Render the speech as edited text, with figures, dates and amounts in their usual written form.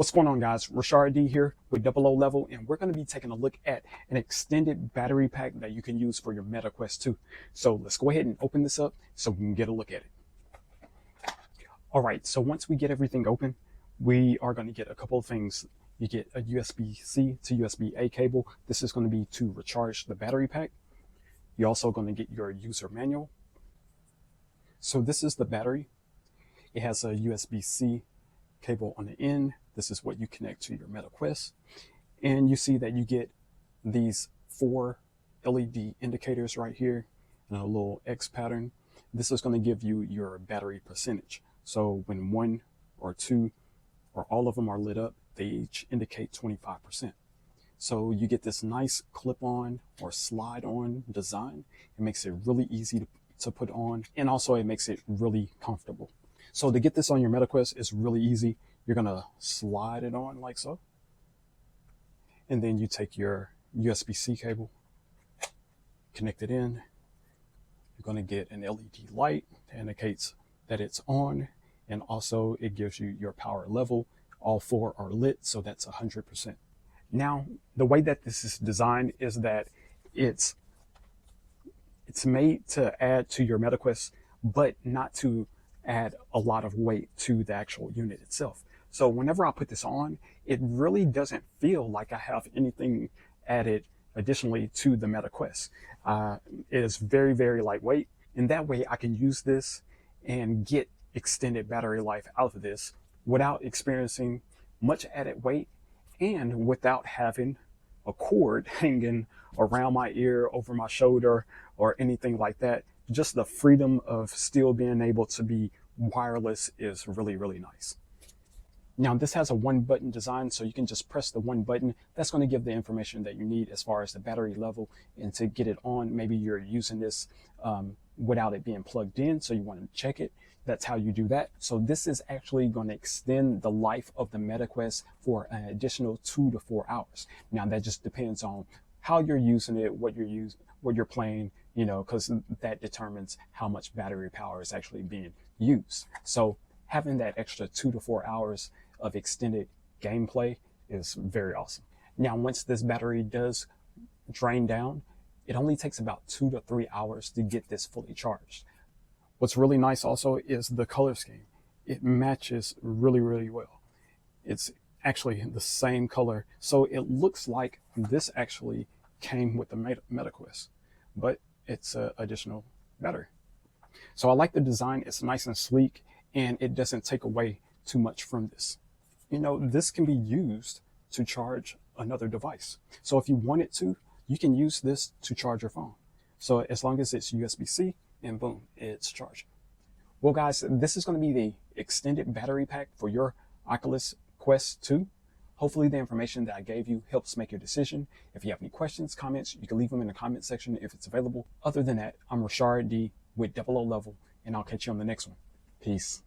What's going on, guys? Rashard D here with Double O Level, and we're going to be taking a look at an extended battery pack that you can use for your Meta Quest 2. So let's go ahead and open this up so we can get a look at it. All right, so once we get everything open, we are going to get a couple of things. You get a USB-C to USB-A cable. This is going to be to recharge the battery pack. You're also going to get your user manual. So this is the battery. It has a USB-C cable on the end. This is what you connect to your Meta Quest. And you see that you get these 4 LED indicators right here and a little X pattern. This is going to give you your battery percentage. So when 1 or 2 or all of them are lit up, they each indicate 25%. So you get this nice clip-on or slide-on design. It makes it really easy to put on, and also it makes it really comfortable. So to get this on your Meta Quest is really easy. You're gonna slide it on like so. And then you take your USB-C cable, connect it in. You're gonna get an LED light that indicates that it's on. And also it gives you your power level. All 4 are lit, so that's 100%. Now, the way that this is designed is that it's made to add to your Meta Quest, but not to add a lot of weight to the actual unit itself. So whenever I put this on, it really doesn't feel like I have anything added additionally to the Meta Quest. It is very, very lightweight, and that way I can use this and get extended battery life out of this without experiencing much added weight and without having a cord hanging around my ear, over my shoulder, or anything like that. Just the freedom of still being able to be wireless is really, really nice. Now, this has a 1-button design, so you can just press the 1 button. That's going to give the information that you need as far as the battery level and to get it on. Maybe you're using this without it being plugged in, so you want to check it. That's how you do that. So this is actually going to extend the life of the Meta Quest for an additional 2 to 4 hours. Now, that just depends on how you're using it, what you're playing, you know, because that determines how much battery power is actually being used. So having that extra 2 to 4 hours of extended gameplay is very awesome. Now, once this battery does drain down, it only takes about 2 to 3 hours to get this fully charged. What's really nice also is the color scheme. It matches really, really well. It's actually the same color. So it looks like this actually came with the Meta Quest, but it's an additional battery. So I like the design. It's nice and sleek, and it doesn't take away too much from this. You know, this can be used to charge another device. So if you wanted to, you can use this to charge your phone. So as long as it's USB-C, and boom, it's charging. Well, guys, this is going to be the extended battery pack for your Oculus Quest 2. Hopefully the information that I gave you helps make your decision. If you have any questions, comments, you can leave them in the comment section if it's available. Other than that, I'm Rashard D with Double O Level, and I'll catch you on the next one. Peace.